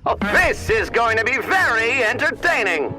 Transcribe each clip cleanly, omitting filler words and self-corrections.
This is going to be very entertaining.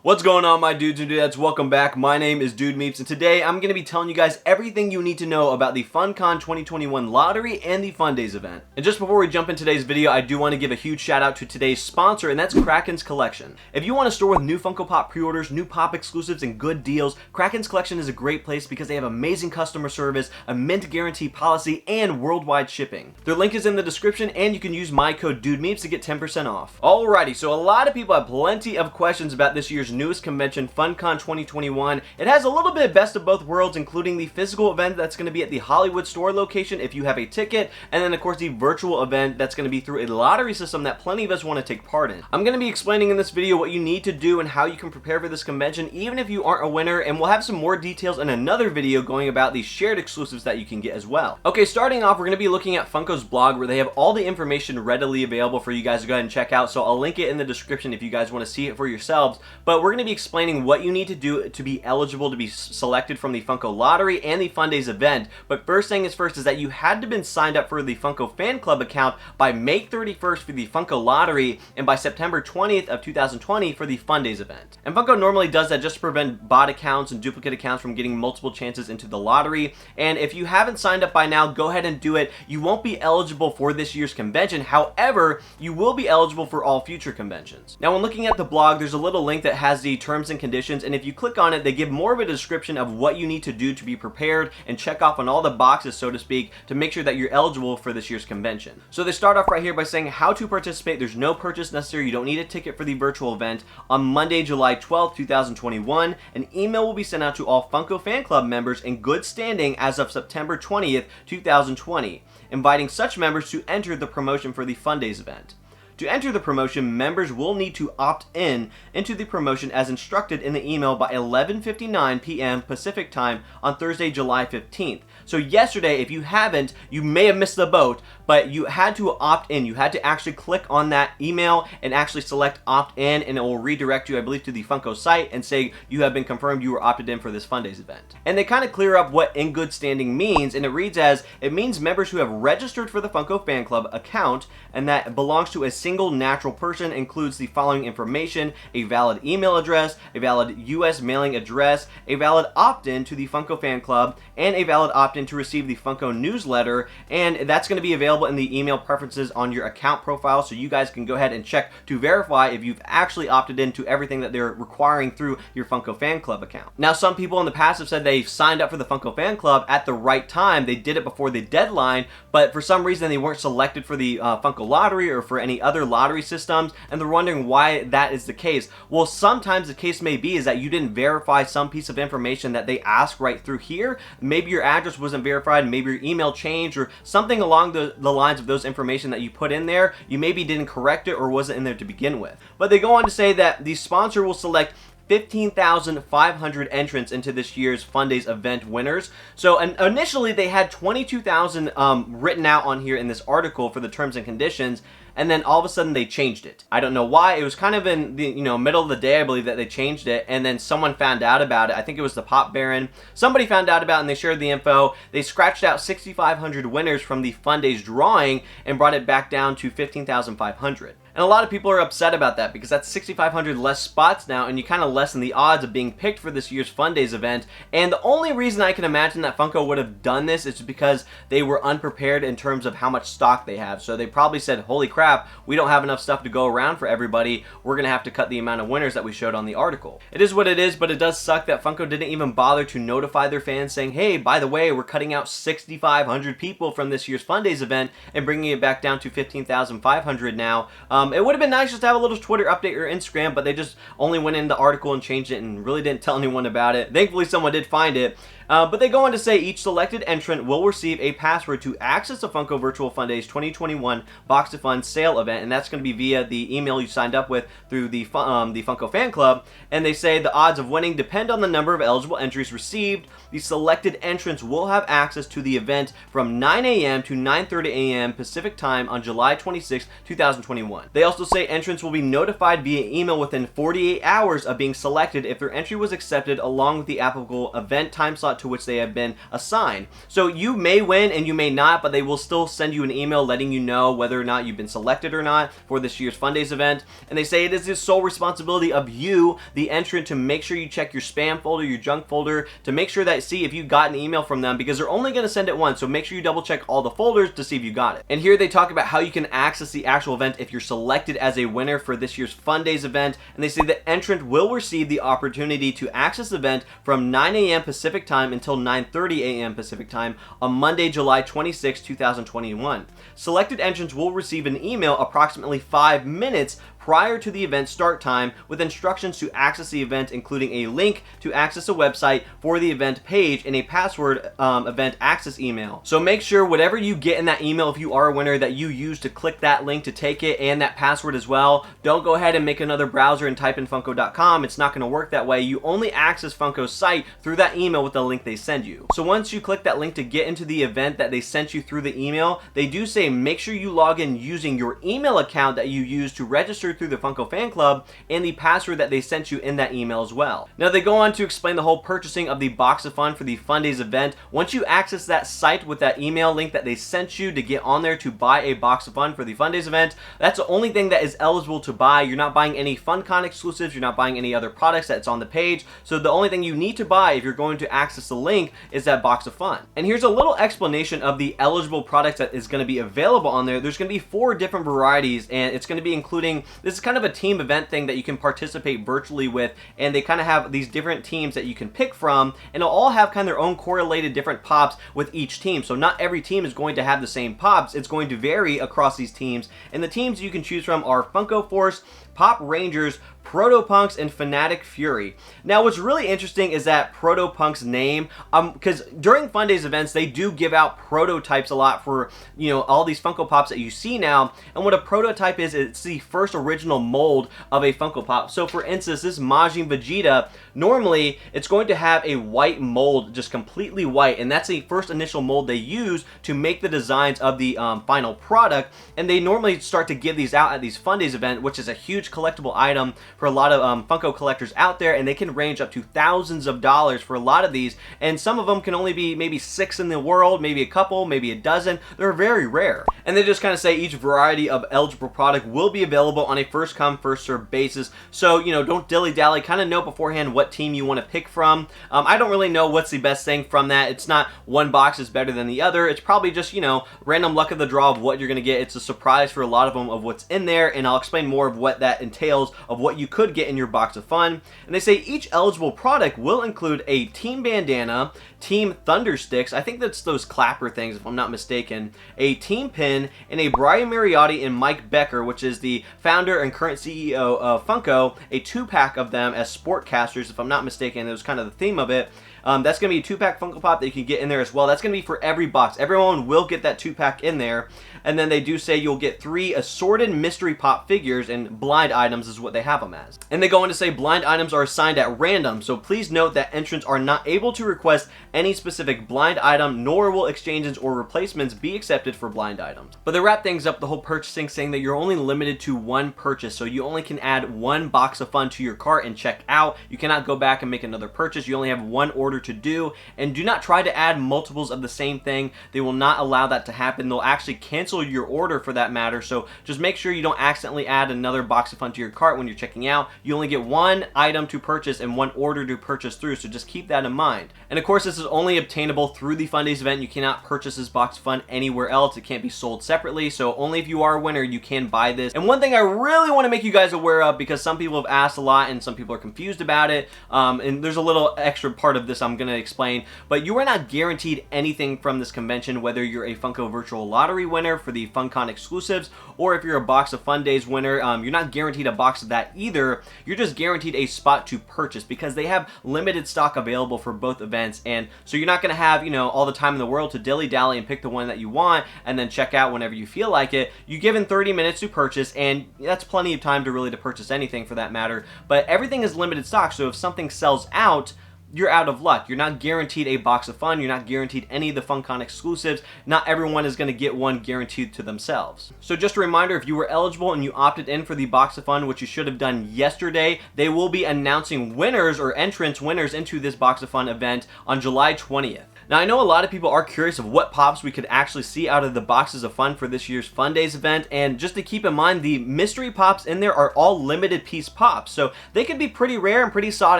What's going on, my dudes and dudettes? Welcome back. My name is Dude Meeps, and today I'm going to be telling you guys everything you need to know about the FunKon 2021 lottery and the Fundays event. And just before we jump in today's video, I do want to give a huge shout out to today's sponsor, and that's Kraken's Collection. If you want a store with new Funko Pop pre-orders, new Pop exclusives, and good deals, Kraken's Collection is a great place because they have amazing customer service, a mint guarantee policy, and worldwide shipping. Their link is in the description, and you can use my code DudeMeeps to get 10% off. Alrighty, so a lot of people have plenty of questions about this year's newest convention, FunKon 2021. It has a little bit of best of both worlds, including the physical event that's going to be at the Hollywood store location if you have a ticket, and then of course the virtual event that's going to be through a lottery system that plenty of us want to take part in. I'm going to be explaining in this video what you need to do and how you can prepare for this convention even if you aren't a winner, and we'll have some more details in another video going about the shared exclusives that you can get as well. Okay, starting off, we're going to be looking at Funko's blog, where they have all the information readily available for you guys to go ahead and check out, so I'll link it in the description if you guys want to see it for yourselves. But we're going to be explaining what you need to do to be eligible to be selected from the Funko lottery and the Fundays event. But first thing is first is that you had to have been signed up for the Funko fan club account by May 31st for the Funko lottery and by September 20th of 2020 for the Fundays event. And Funko normally does that just to prevent bot accounts and duplicate accounts from getting multiple chances into the lottery. And if you haven't signed up by now, go ahead and do it. You won't be eligible for this year's convention. However, you will be eligible for all future conventions. Now, when looking at the blog, there's a little link that has the terms and conditions, and if you click on it, they give more of a description of what you need to do to be prepared and check off on all the boxes, so to speak, to make sure that you're eligible for this year's convention. So they start off right here by saying how to participate. There's no purchase necessary. You don't need a ticket for the virtual event. On Monday, July 12th, 2021, an email will be sent out to all Funko fan club members in good standing as of September 20th, 2020, inviting such members to enter the promotion for the Fundays event. To enter the promotion, members will need to opt in into the promotion as instructed in the email by 11:59 p.m. Pacific time on Thursday, July 15th. So yesterday, if you haven't, you may have missed the boat, but you had to opt in. You had to actually click on that email and actually select opt in, and it will redirect you, I believe, to the Funko site and say you have been confirmed you were opted in for this Fundays event. And they kind of clear up what in good standing means, and it reads as, it means members who have registered for the Funko fan club account and that belongs to a single natural person, includes the following information: a valid email address, a valid US mailing address, a valid opt-in to the Funko fan club, and a valid opt-in to receive the Funko newsletter. And that's going to be available in the email preferences on your account profile, so you guys can go ahead and check to verify if you've actually opted into everything that they're requiring through your Funko fan club account. Now, some people in the past have said they've signed up for the Funko fan club at the right time. They did it before the deadline, but for some reason they weren't selected for the Funko lottery or for any other lottery systems, and they're wondering why that is the case. Well, sometimes the case may be is that you didn't verify some piece of information that they ask right through here. Maybe your address wasn't verified, maybe your email changed, or something along the lines of those information that you put in there. You maybe didn't correct it or wasn't in there to begin with. But they go on to say that the sponsor will select 15,500 entrants into this year's Fundays event winners. So initially they had 22,000 written out on here in this article for the terms and conditions, and then all of a sudden they changed it. I don't know why. It was kind of in the middle of the day, I believe, that they changed it, and then someone found out about it. I think it was the Pop Baron. Somebody found out about it and they shared the info. They scratched out 6,500 winners from the Fundays drawing and brought it back down to 15,500. And a lot of people are upset about that because that's 6,500 less spots now, and you kind of lessen the odds of being picked for this year's Fundays event. And the only reason I can imagine that Funko would have done this is because they were unprepared in terms of how much stock they have. So they probably said, holy crap, we don't have enough stuff to go around for everybody. We're going to have to cut the amount of winners that we showed on the article. It is what it is, but it does suck that Funko didn't even bother to notify their fans saying, hey, by the way, we're cutting out 6,500 people from this year's Fundays event and bringing it back down to 15,500 now. It would have been nice just to have a little Twitter update or Instagram, but they just only went in the article and changed it and really didn't tell anyone about it. Thankfully, someone did find it. But they go on to say each selected entrant will receive a password to access the Funko Virtual Fundays 2021 Box to Fun sale event, and that's going to be via the email you signed up with through the Funko Fan Club. And they say the odds of winning depend on the number of eligible entries received. The selected entrants will have access to the event from 9 a.m. to 9:30 a.m. Pacific Time on July 26, 2021. They also say entrants will be notified via email within 48 hours of being selected if their entry was accepted, along with the applicable event time slot slot to which they have been assigned. So you may win and you may not, but they will still send you an email letting you know whether or not you've been selected or not for this year's Fundays event. And they say it is the sole responsibility of you, the entrant, to make sure you check your spam folder, your junk folder, to make sure that, see if you got an email from them, because they're only going to send it once. So make sure you double check all the folders to see if you got it. And here they talk about how you can access the actual event if you're selected as a winner for this year's Fundays event. And they say the entrant will receive the opportunity to access the event from 9 a.m. Pacific time until 9:30 a.m. Pacific time on Monday, July 26, 2021. Selected entrants will receive an email approximately 5 minutes prior to the event start time with instructions to access the event, including a link to access a website for the event page and a password event access email. So make sure whatever you get in that email, if you are a winner, that you use to click that link to take it, and that password as well. Don't go ahead and make another browser and type in Funko.com. It's not going to work that way. You only access Funko's site through that email with the link they send you. So once you click that link to get into the event that they sent you through the email, they do say make sure you log in using your email account that you use to register through the Funko fan club and the password that they sent you in that email as well. Now they go on to explain the whole purchasing of the box of fun for the Fundays event. Once you access that site with that email link that they sent you to get on there to buy a box of fun for the Fundays event, that's the only thing that is eligible to buy. You're not buying any FunKon exclusives, you're not buying any other products that's on the page. So the only thing you need to buy if you're going to access the link is that box of fun. And here's a little explanation of the eligible products that is going to be available on there. There's going to be 4 different varieties, and it's going to be including, this is kind of a team event thing that you can participate virtually with, and they kind of have these different teams that you can pick from, and they'll all have kind of their own correlated different pops with each team. So not every team is going to have the same pops. It's going to vary across these teams, and the teams you can choose from are Funko Force, Pop Rangers, Proto-Punks, and Fanatic Fury. Now what's really interesting is that Proto-Punk's name, because during Fundays events they do give out prototypes a lot for, you know, all these Funko Pops that you see now. And what a prototype is, it's the first original mold of a Funko Pop. So for instance, this Majin Vegeta, normally it's going to have a white mold, just completely white, and that's the first initial mold they use to make the designs of the final product. And they normally start to give these out at these Fundays event, which is a huge collectible item for a lot of Funko collectors out there, and they can range up to thousands of dollars for a lot of these, and some of them can only be maybe 6 in the world, maybe a couple, maybe a dozen. They're very rare. And they just kind of say each variety of eligible product will be available on a first come first served basis. So, you know, don't dilly-dally, kind of know beforehand what team you want to pick from. I don't really know what's the best thing from that. It's not one box is better than the other. It's probably just, you know, random luck of the draw of what you're going to get. It's a surprise for a lot of them of what's in there, and I'll explain more of what that entails of what you could get in your box of fun. And they say each eligible product will include a team bandana, team thunder sticks, I think that's those clapper things if I'm not mistaken, a team pin, and a Brian Mariotti and Mike Becker, which is the founder and current CEO of Funko, a 2-pack of them as sportcasters if I'm not mistaken. It was kind of the theme of it. That's going to be a 2-pack Funko Pop that you can get in there as well. That's going to be for every box. Everyone will get that 2-pack in there. And then they do say you'll get 3 assorted mystery pop figures, and blind items is what they have them as. And they go on to say blind items are assigned at random, so please note that entrants are not able to request any specific blind item, nor will exchanges or replacements be accepted for blind items. But they wrap things up, the whole purchasing, saying that you're only limited to 1 purchase, so you only can add 1 box of fun to your cart and check out. You cannot go back and make another purchase. You only have 1 order to do, and do not try to add multiples of the same thing. They will not allow that to happen. They'll actually cancel your order for that matter, so just make sure you don't accidentally add another box of fun to your cart when you're checking out. You only get 1 item to purchase and 1 order to purchase through, so just keep that in mind. And of course this is only obtainable through the Fundays event. You cannot purchase this box of fun anywhere else. It can't be sold separately, so only if you are a winner you can buy this. And one thing I really want to make you guys aware of, because some people have asked a lot and some people are confused about it, and there's a little extra part of this I'm going to explain, but you are not guaranteed anything from this convention, whether you're a Funko Virtual Lottery winner for the FunKon exclusives, or if you're a box of Fundays winner. You're not guaranteed a box of that either. You're just guaranteed a spot to purchase, because they have limited stock available for both events, and so you're not going to have, you know, all the time in the world to dilly-dally and pick the one that you want and then check out whenever you feel like it. You're given 30 minutes to purchase, and that's plenty of time to really to purchase anything for that matter, but everything is limited stock, so if something sells out, you're out of luck. You're not guaranteed a box of fun. You're not guaranteed any of the FunKon exclusives. Not everyone is going to get one guaranteed to themselves. So just a reminder, if you were eligible and you opted in for the box of fun, which you should have done yesterday, they will be announcing winners or entrance winners into this box of fun event on July 20th. Now, I know a lot of people are curious of what pops we could actually see out of the boxes of fun for this year's Fun Days event, and just to keep in mind, the mystery pops in there are all limited piece pops, so they could be pretty rare and pretty sought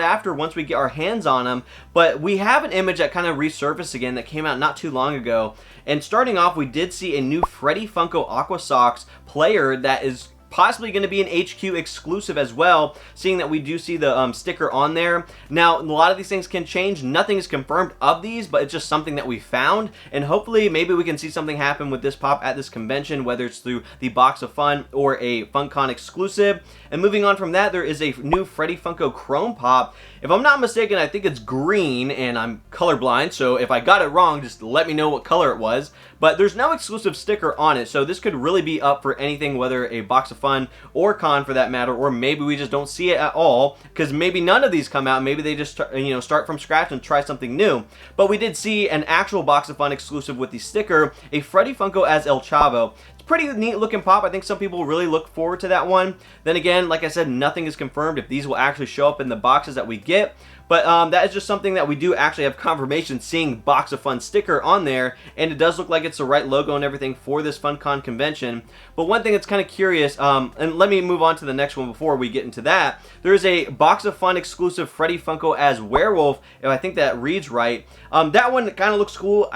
after once we get our hands on them. But we have an image that kind of resurfaced again that came out not too long ago, and starting off, we did see a new Freddy Funko Aqua Socks player that is possibly going to be an HQ exclusive as well, seeing that we do see the sticker on there. Now, a lot of these things can change. Nothing is confirmed of these, but it's just something that we found, and hopefully maybe we can see something happen with this pop at this convention, whether it's through the box of fun or a FunKon exclusive. And moving on from that, there is a new Freddy Funko Chrome Pop. If I'm not mistaken, I think it's green, and I'm colorblind, so if I got it wrong, just let me know what color it was. But there's no exclusive sticker on it, so this could really be up for anything, whether a box of fun or con for that matter, or maybe we just don't see it at all, because maybe none of these come out. Maybe they just start from scratch and try something new. But we did see an actual box of fun exclusive with the sticker, a Freddy Funko as El Chavo. Pretty neat looking pop. I think some people really look forward to that one. Then again, like I said, nothing is confirmed if these will actually show up in the boxes that we get. But that is just something that we do actually have confirmation seeing box of fun sticker on there, and it does look like it's the right logo and everything for this FunKon convention. But one thing that's kind of curious, and let me move on to the next one before we get into that. There's a box of fun exclusive Freddy Funko as Werewolf, if I think that reads right. That one kind of looks cool.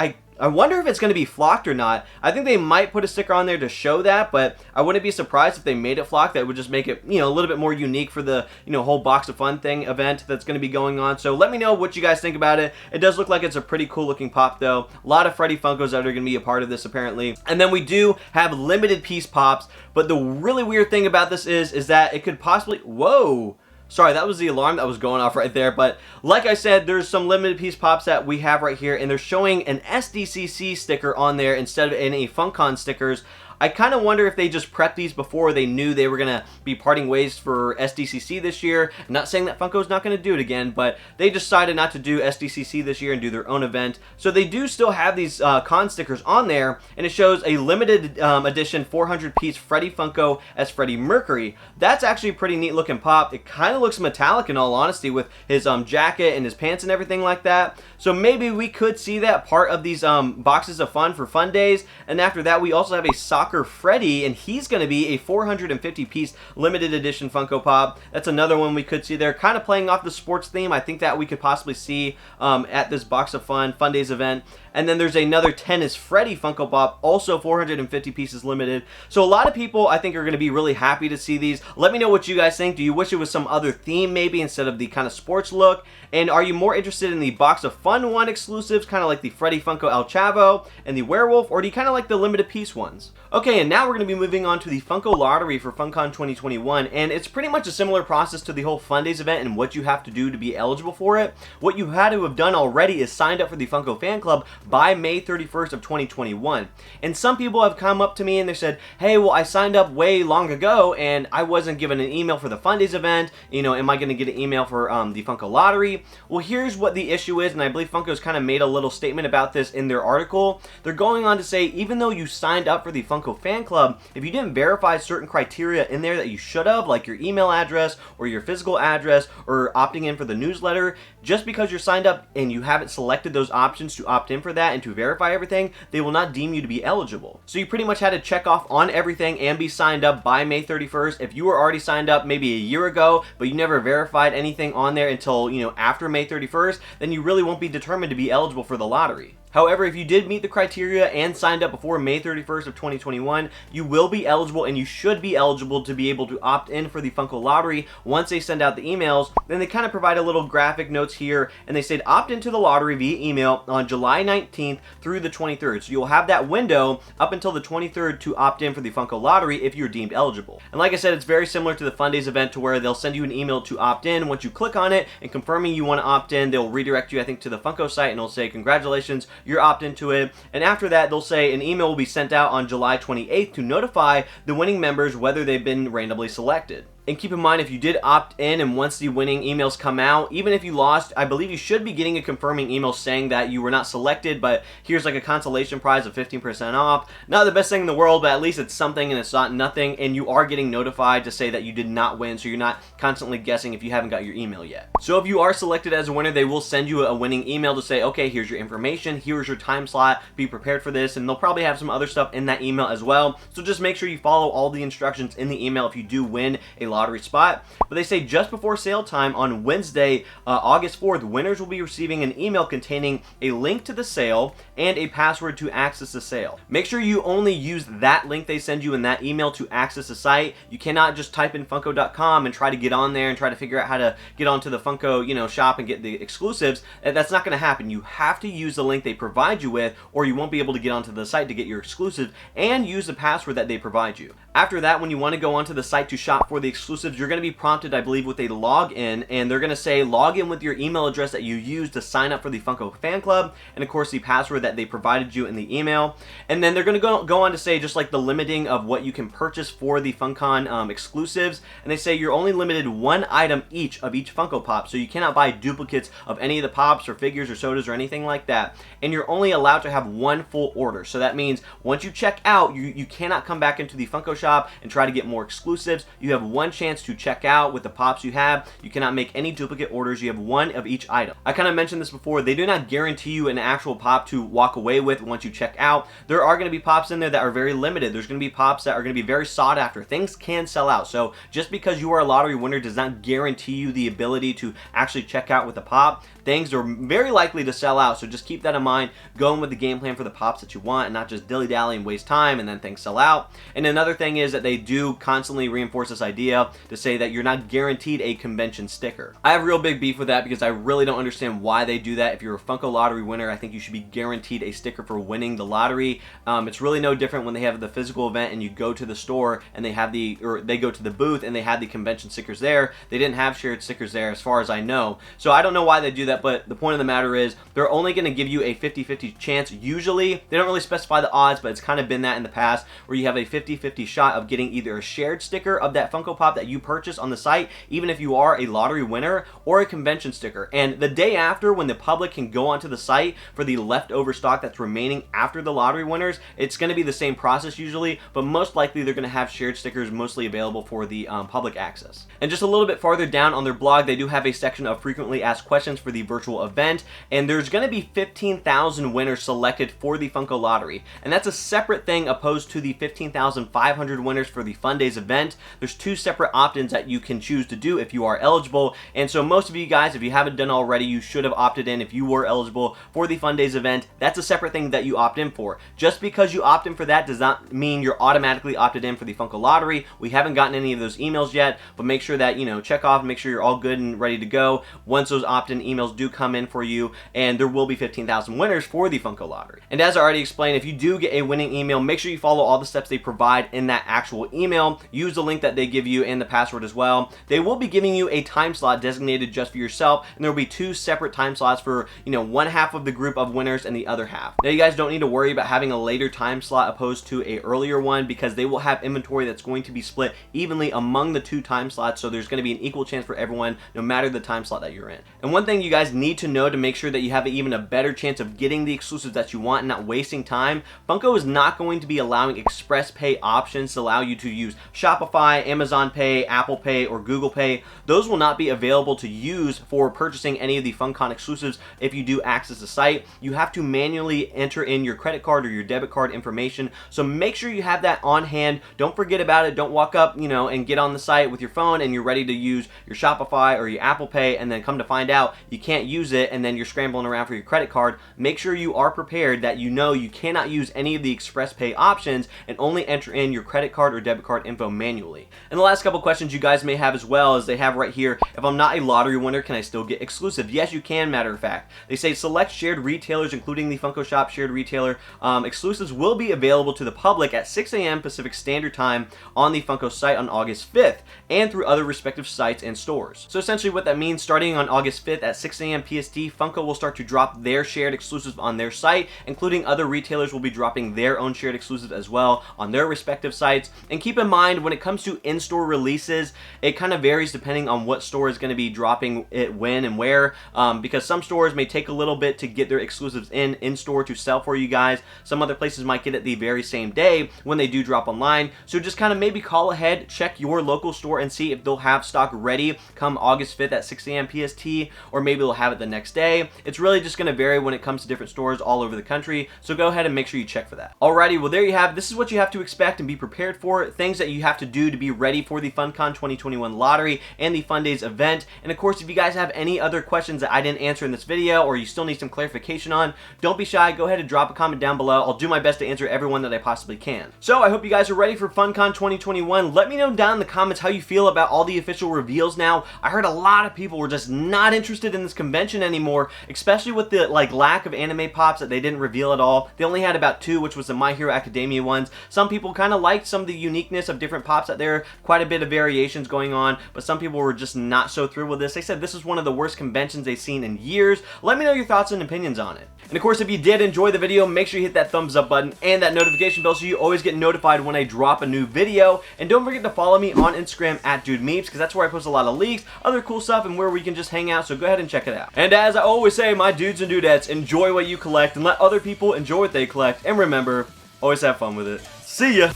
I wonder if it's going to be flocked or not. I think they might put a sticker on there to show that, but I wouldn't be surprised if they made it flocked. That would just make it, a little bit more unique for the, whole box of fun thing event that's going to be going on. So let me know what you guys think about it. It does look like it's a pretty cool looking pop though. A lot of Freddy Funkos that are going to be a part of this apparently. And then we do have limited piece pops, but the really weird thing about this is that it could possibly, whoa. Sorry, that was the alarm that was going off right there, but like I said, there's some limited piece pops that we have right here, and they're showing an SDCC sticker on there instead of any FunKon stickers. I kind of wonder if they just prepped these before they knew they were going to be parting ways for SDCC this year. I'm not saying that Funko's not going to do it again, but they decided not to do SDCC this year and do their own event. So they do still have these con stickers on there, and it shows a limited edition 400-piece Freddy Funko as Freddie Mercury. That's actually a pretty neat looking pop. It kind of looks metallic in all honesty with his jacket and his pants and everything like that. So maybe we could see that part of these boxes of fun for Fun Days. And after that, we also have a Soccer Freddy, and he's going to be a 450-piece limited edition Funko Pop. That's another one we could see there, kind of playing off the sports theme. I think that we could possibly see at this box of fun Days event. And then there's another Tennis Freddy Funko Pop, also 450 pieces limited. So a lot of people, I think, are going to be really happy to see these. Let me know what you guys think. Do you wish it was some other theme maybe instead of the kind of sports look? And are you more interested in the box of fun one exclusives, kind of like the Freddy Funko El Chavo and the Werewolf, or do you kind of like the limited piece ones? Okay, and now we're going to be moving on to the Funko Lottery for FunKon 2021, and it's pretty much a similar process to the whole Fun Days event and what you have to do to be eligible for it. What you had to have done already is signed up for the Funko Fan Club by May 31st of 2021. And some people have come up to me and they said, hey, well, I signed up way long ago and I wasn't given an email for the Fun Days event. Am I going to get an email for the Funko Lottery? Well, here's what the issue is, and I believe Funko's kind of made a little statement about this in their article. They're going on to say, even though you signed up for the Funko Fan Club, if you didn't verify certain criteria in there that you should have, like your email address or your physical address or opting in for the newsletter, just because you're signed up and you haven't selected those options to opt in for that and to verify everything, they will not deem you to be eligible. So you pretty much had to check off on everything and be signed up by May 31st. If you were already signed up maybe a year ago, but you never verified anything on there until, after May 31st, then you really won't be determined to be eligible for the lottery. However, if you did meet the criteria and signed up before May 31st of 2021, you will be eligible, and you should be eligible to be able to opt in for the Funko Lottery once they send out the emails. Then they kind of provide a little graphic notes here, and they said opt into the lottery via email on July 19th through the 23rd. So you'll have that window up until the 23rd to opt in for the Funko Lottery if you're deemed eligible. And like I said, it's very similar to the Fun Days event, to where they'll send you an email to opt in. Once you click on it and confirming you want to opt in, they'll redirect you, I think, to the Funko site, and it'll say congratulations, you're opt into it. And after that, they'll say an email will be sent out on July 28th to notify the winning members whether they've been randomly selected. And keep in mind, if you did opt in and once the winning emails come out, even if you lost, I believe you should be getting a confirming email saying that you were not selected, but here's like a consolation prize of 15% off. Not the best thing in the world, but at least it's something and it's not nothing, and you are getting notified to say that you did not win, so you're not constantly guessing if you haven't got your email yet. So if you are selected as a winner, they will send you a winning email to say, okay, here's your information, here's your time slot, be prepared for this, and they'll probably have some other stuff in that email as well. So just make sure you follow all the instructions in the email if you do win a lottery spot. But they say just before sale time on Wednesday, August 4th, winners will be receiving an email containing a link to the sale and a password to access the sale. Make sure you only use that link they send you in that email to access the site. You cannot just type in Funko.com and try to get on there and try to figure out how to get onto the Funko, shop and get the exclusives. That's not going to happen. You have to use the link they provide you with, or you won't be able to get onto the site to get your exclusives, and use the password that they provide you. After that, when you want to go onto the site to shop for the exclusives, you're going to be prompted, I believe, with a login, and they're going to say log in with your email address that you used to sign up for the Funko fan club, and of course the password that they provided you in the email. And then they're going to go on to say just like the limiting of what you can purchase for the FunKon exclusives, and they say you're only limited one item each of each Funko Pop, so you cannot buy duplicates of any of the pops or figures or sodas or anything like that, and you're only allowed to have one full order. So that means once you check out, you cannot come back into the Funko shop and try to get more exclusives. You have one chance to check out with the pops you have. You cannot make any duplicate orders. You have one of each item. I kind of mentioned this before. They do not guarantee you an actual pop to walk away with once you check out. There are going to be pops in there that are very limited. There's going to be pops that are going to be very sought after. Things can sell out. So just because you are a lottery winner does not guarantee you the ability to actually check out with a pop. Things are very likely to sell out, so just keep that in mind. Go in with the game plan for the pops that you want and not just dilly-dally and waste time and then things sell out. And another thing is that they do constantly reinforce this idea to say that you're not guaranteed a convention sticker. I have real big beef with that because I really don't understand why they do that. If you're a Funko lottery winner, I think you should be guaranteed a sticker for winning the lottery. It's really no different when they have the physical event and you go to the store and they have they go to the booth and they have the convention stickers there. They didn't have shared stickers there as far as I know. So I don't know why they do that, but the point of the matter is they're only going to give you a 50-50 chance. Usually, they don't really specify the odds, but it's kind of been that in the past where you have a 50-50 shot of getting either a shared sticker of that Funko Pop that you purchase on the site, even if you are a lottery winner, or a convention sticker. And the day after, when the public can go onto the site for the leftover stock that's remaining after the lottery winners, it's going to be the same process usually, but most likely they're going to have shared stickers mostly available for the public access. And just a little bit farther down on their blog, they do have a section of frequently asked questions for the virtual event, and there's going to be 15,000 winners selected for the Funko lottery, and that's a separate thing opposed to the 15,500 winners for the Fundays event. There's two separate opt-ins that you can choose to do if you are eligible, and so most of you guys, if you haven't done already, you should have opted in if you were eligible for the Fundays event. That's a separate thing that you opt in for. Just because you opt in for that does not mean you're automatically opted in for the Funko lottery. We haven't gotten any of those emails yet, but make sure that, check off, make sure you're all good and ready to go once those opt-in emails do come in for you, and there will be 15,000 winners for the Funko lottery. And as I already explained, if you do get a winning email, make sure you follow all the steps they provide in that actual email. Use the link that they give you and the password as well. They will be giving you a time slot designated just for yourself, and there will be two separate time slots for, one half of the group of winners and the other half. Now, you guys don't need to worry about having a later time slot opposed to a earlier one, because they will have inventory that's going to be split evenly among the two time slots, so there's going to be an equal chance for everyone no matter the time slot that you're in. And one thing you guys need to know to make sure that you have even a better chance of getting the exclusives that you want and not wasting time, Funko is not going to be allowing express pay options to allow you to use Shopify, Amazon Pay, Apple Pay, or Google Pay. Those will not be available to use for purchasing any of the FunKon exclusives if you do access the site. You have to manually enter in your credit card or your debit card information, so make sure you have that on hand. Don't forget about it. Don't walk up, and get on the site with your phone and you're ready to use your Shopify or your Apple Pay, and then come to find out you can't use it, and then you're scrambling around for your credit card. Make sure you are prepared that you cannot use any of the express pay options, and only enter in your credit card or debit card info manually. And the last couple questions you guys may have as well is they have right here, if I'm not a lottery winner, can I still get exclusive? Yes, you can, matter of fact. They say select shared retailers, including the Funko Shop shared retailer. Exclusives will be available to the public at 6 a.m. Pacific Standard Time on the Funko site on August 5th, and through other respective sites and stores. So essentially what that means, starting on August 5th at 6 6 a.m. PST, Funko will start to drop their shared exclusives on their site, including other retailers will be dropping their own shared exclusives as well on their respective sites. And keep in mind, when it comes to in-store releases, it kind of varies depending on what store is going to be dropping it when and where, because some stores may take a little bit to get their exclusives in-store to sell for you guys. Some other places might get it the very same day when they do drop online. So just kind of maybe call ahead, check your local store and see if they'll have stock ready come August 5th at 6 a.m. PST, or maybe they'll have it the next day. It's really just going to vary when it comes to different stores all over the country, so go ahead and make sure you check for that. Alrighty, well there you have it. This is what you have to expect and be prepared for, things that you have to do to be ready for the FunKon 2021 lottery and the Fundays event. And of course, if you guys have any other questions that I didn't answer in this video, or you still need some clarification on, don't be shy, go ahead and drop a comment down below. I'll do my best to answer everyone that I possibly can. So I hope you guys are ready for FunKon 2021. Let me know down in the comments how you feel about all the official reveals now. I heard a lot of people were just not interested in this convention anymore, especially with the lack of anime pops that they didn't reveal at all. They only had about 2, which was the My Hero Academia ones. Some people kind of liked some of the uniqueness of different pops out there, quite a bit of variations going on, but some people were just not so thrilled with this. They said this is one of the worst conventions they've seen in years. Let me know your thoughts and opinions on it. And of course, if you did enjoy the video, make sure you hit that thumbs up button and that notification bell so you always get notified when I drop a new video. And don't forget to follow me on Instagram at DudeMeeps, because that's where I post a lot of leaks, other cool stuff, and where we can just hang out, so go ahead and check it out. And as I always say, my dudes and dudettes, enjoy what you collect and let other people enjoy what they collect. And remember, always have fun with it. See ya!